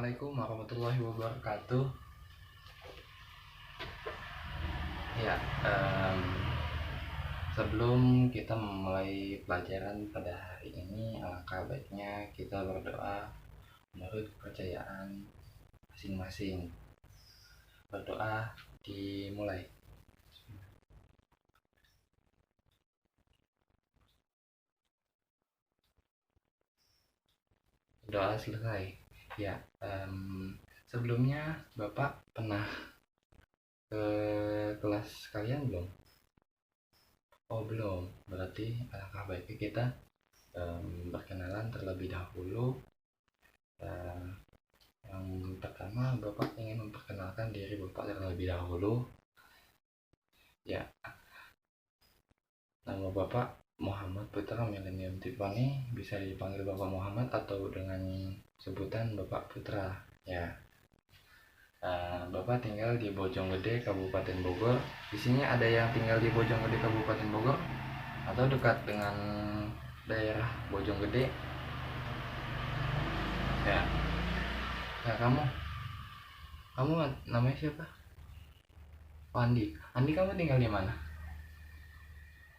Assalamualaikum warahmatullahi wabarakatuh. Ya, sebelum kita memulai pelajaran pada hari ini, alangkah baiknya kita berdoa menurut kepercayaan masing-masing. Berdoa dimulai. Doa selesai. Ya, sebelumnya Bapak pernah ke kelas kalian belum? Oh belum, berarti alangkah baiknya kita berkenalan terlebih dahulu. Yang pertama, Bapak ingin memperkenalkan diri Bapak terlebih dahulu. Ya, nama Bapak Muhammad Putra Milenium Tiffany, bisa dipanggil Bapak Muhammad atau dengan sebutan Bapak Putra. Ya, Bapak tinggal di Bojonggede, Kabupaten Bogor. Di sini ada yang tinggal di Bojonggede, Kabupaten Bogor, atau dekat dengan daerah Bojonggede. Ya, nah kamu namanya siapa? Oh, Andi. Andi, kamu tinggal di mana?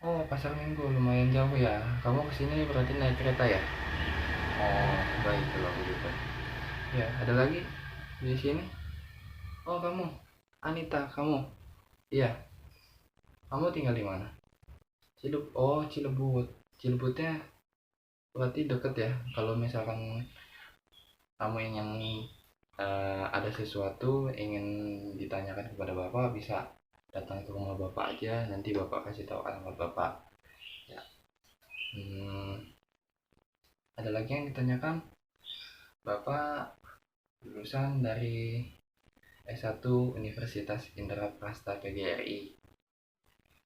Oh, Pasar Minggu, lumayan jauh ya. Kamu kesini berarti naik kereta ya? Oh, baik kalau begitu. Ya, ada lagi di sini? Oh, kamu, Anita, kamu? Iya, kamu tinggal di mana? Oh, Cilebut. Cilebutnya berarti deket ya. Kalau misalkan kamu ingin ada sesuatu ingin ditanyakan kepada Bapak, bisa datang ke rumah Bapak aja. Nanti Bapak kasih tahu alamat Bapak. Ya. Ada lagi yang ditanyakan? Bapak lulusan dari S1 Universitas Indraprasta PGRI.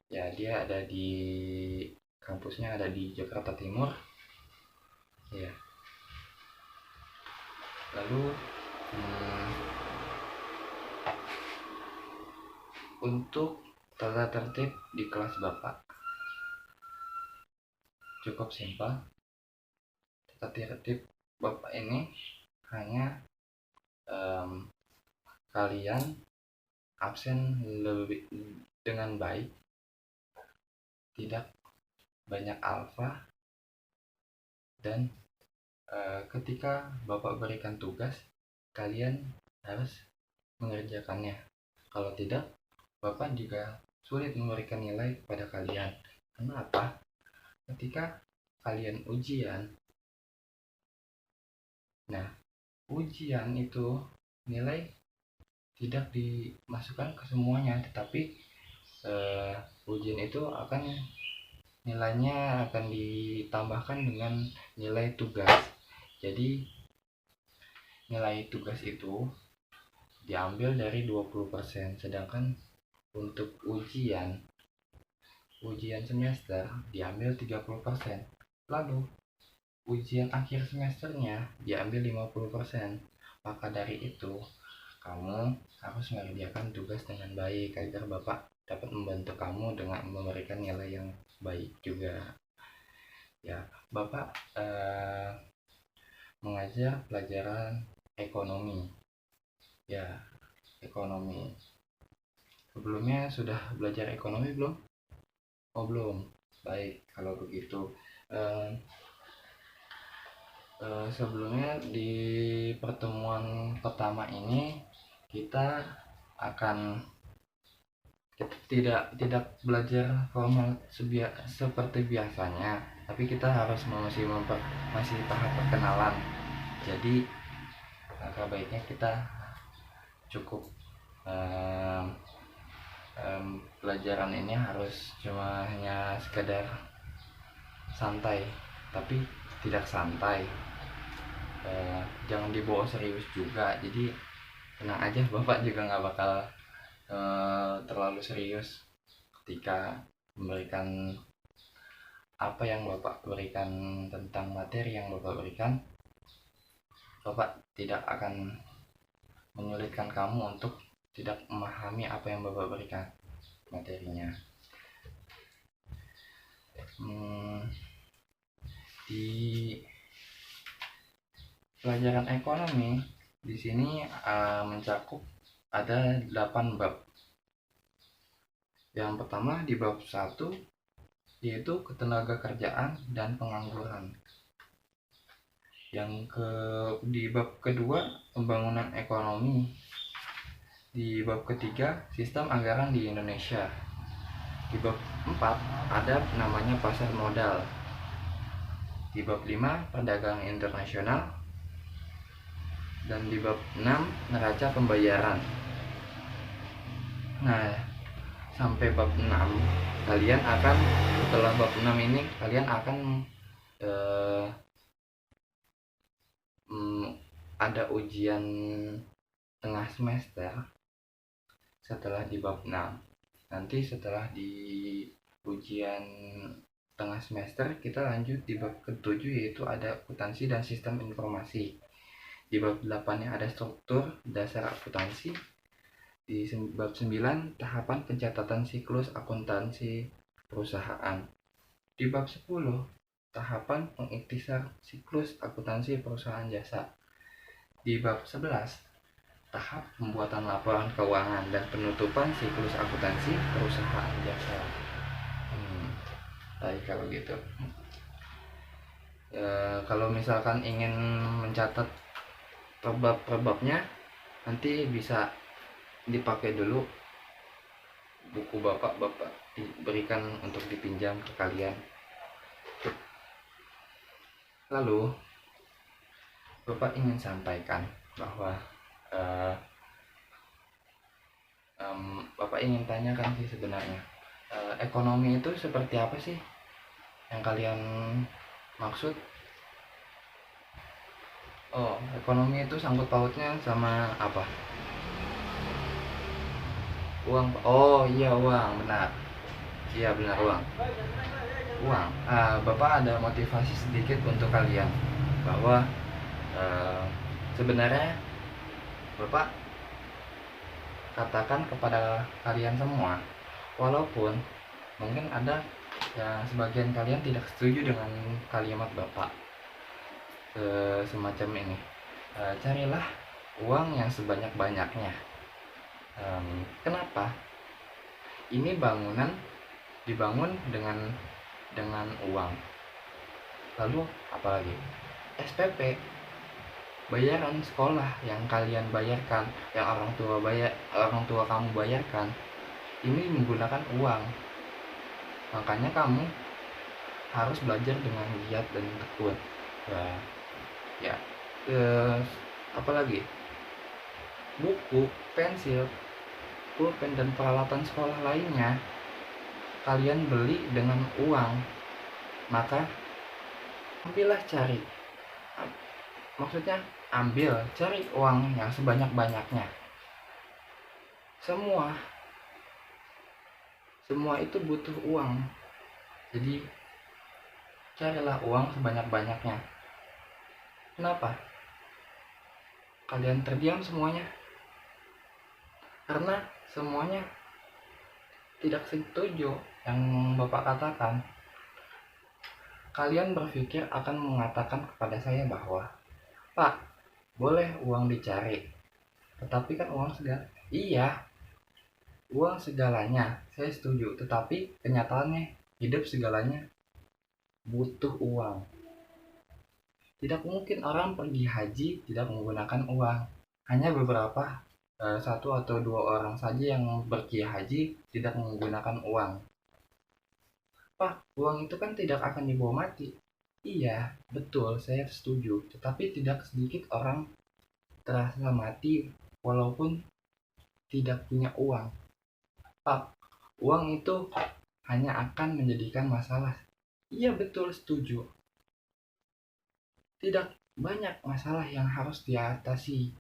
Ya, dia ada di kampusnya ada di Jakarta Timur. Ya. Lalu untuk tata tertib di kelas Bapak cukup simpel. Tata tertib Bapak ini hanya kalian absen lebih dengan baik, tidak banyak alfa, dan ketika Bapak berikan tugas, kalian harus mengerjakannya. Kalau tidak, Bapak juga sulit memberikan nilai kepada kalian. Kenapa? Ketika kalian ujian, nah ujian itu nilai tidak dimasukkan ke semuanya, tetapi ujian itu nilainya akan ditambahkan dengan nilai tugas. Jadi nilai tugas itu diambil dari 20%, sedangkan untuk ujian semester diambil 30%. Lalu ujian akhir semesternya diambil 50%. Maka dari itu, kamu harus mengerjakan tugas dengan baik agar Bapak dapat membantu kamu dengan memberikan nilai yang baik juga. Ya, Bapak mengajar pelajaran ekonomi. Ya, ekonomi. Sebelumnya sudah belajar ekonomi belum? Oh, belum. Baik, kalau begitu. Sebelumnya di pertemuan pertama ini kita tidak belajar formal seperti biasanya, tapi kita harus masih tahap perkenalan. Jadi langkah baiknya kita cukup pelajaran ini harus cuma hanya sekedar santai, tapi tidak santai. Jangan dibawa serius juga. Jadi tenang aja, Bapak juga nggak bakal terlalu serius ketika memberikan apa yang Bapak berikan, tentang materi yang Bapak berikan. Bapak tidak akan menyulitkan kamu untuk tidak memahami apa yang Bapak berikan materinya. Di pelajaran ekonomi Di sini mencakup ada 8 bab. Yang pertama di bab 1 yaitu ketenaga kerjaan dan pengangguran. Di bab kedua pembangunan ekonomi. Di bab ketiga sistem anggaran di Indonesia. Di bab 4 ada namanya pasar modal. Di bab 5 perdagangan internasional. Dan di bab 6 neraca pembayaran. Nah, sampai bab 6 kalian akan, setelah bab 6 ini kalian akan ada ujian tengah semester setelah di bab 6. Nanti setelah di ujian tengah semester kita lanjut di bab ke-7 yaitu ada akuntansi dan sistem informasi. Di bab 8 ada struktur dasar akuntansi. Di bab 9 tahapan pencatatan siklus akuntansi perusahaan. Di bab 10 tahapan pengikhtisar siklus akuntansi perusahaan jasa. Di bab 11 tahap pembuatan laporan keuangan dan penutupan siklus akuntansi perusahaan jasa. Baik, kalau gitu. Kalau misalkan ingin mencatat perbab-perbabnya, nanti bisa dipakai dulu buku bapak diberikan untuk dipinjam ke kalian. Lalu bapak ingin sampaikan bahwa bapak ingin tanyakan sih sebenarnya, ekonomi itu seperti apa sih yang kalian maksud? Oh, ekonomi itu sangkut pautnya sama apa? Uang. Oh iya, uang, benar. Iya, benar, uang. Bapak ada motivasi sedikit untuk kalian bahwa sebenarnya Bapak katakan kepada kalian semua, walaupun mungkin ada sebagian kalian tidak setuju dengan kalimat Bapak semacam ini, carilah uang yang sebanyak-banyaknya. Kenapa? Ini bangunan dibangun dengan uang. Lalu apalagi? SPP, bayaran sekolah yang kalian bayarkan, yang orang tua kamu bayarkan, ini menggunakan uang. Makanya kamu harus belajar dengan giat dan tekun. Apalagi buku, pensil, pulpen dan peralatan sekolah lainnya kalian beli dengan uang. Maka cari uang yang sebanyak-banyaknya. Semua itu butuh uang. Jadi carilah uang sebanyak-banyaknya. Kenapa kalian terdiam semuanya? Karena semuanya tidak setuju yang Bapak katakan. Kalian berpikir akan mengatakan kepada saya bahwa, Pak, boleh uang dicari, tetapi kan uang segala. Iya, uang segalanya, saya setuju. Tetapi kenyataannya hidup segalanya butuh uang. Tidak mungkin orang pergi haji tidak menggunakan uang. Hanya beberapa, 1 atau 2 orang saja yang pergi haji tidak menggunakan uang. Pak, uang itu kan tidak akan dibawa mati. Iya, betul, saya setuju. Tetapi tidak sedikit orang terasa mati walaupun tidak punya uang. Pak, uang itu hanya akan menjadikan masalah. Iya, betul, setuju. Tidak banyak masalah yang harus diatasi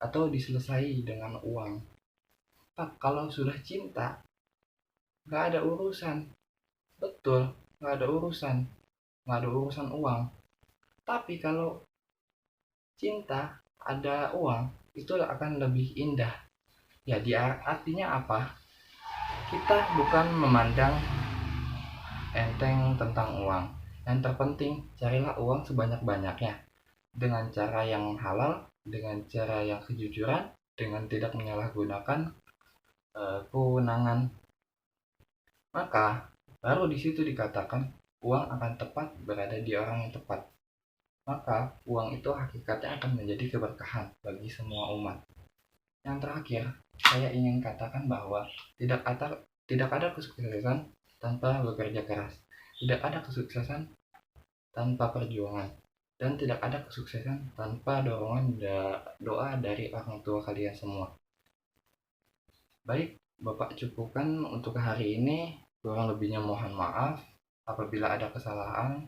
atau diselesai dengan uang. Pak, kalau sudah cinta, gak ada urusan. Betul, gak ada urusan uang. Tapi kalau cinta ada uang, itu akan lebih indah. Ya, artinya apa? Kita bukan memandang enteng tentang uang. Yang terpenting, carilah uang sebanyak-banyaknya dengan cara yang halal dengan cara yang kejujuran, dengan tidak menyalahgunakan kewenangan, maka baru di situ dikatakan uang akan tepat berada di orang yang tepat. Maka uang itu hakikatnya akan menjadi keberkahan bagi semua umat. Yang terakhir, saya ingin katakan bahwa tidak ada kesuksesan tanpa bekerja keras. Tidak ada kesuksesan tanpa perjuangan. Dan tidak ada kesuksesan tanpa dorongan doa dari orang tua kalian semua. Baik, Bapak cukupkan untuk hari ini. Kurang lebihnya mohon maaf apabila ada kesalahan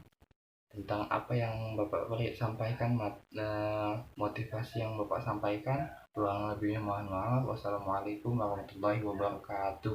tentang apa yang Bapak beri sampaikan, motivasi yang Bapak sampaikan. Kurang lebihnya mohon maaf. Wassalamualaikum warahmatullahi wabarakatuh.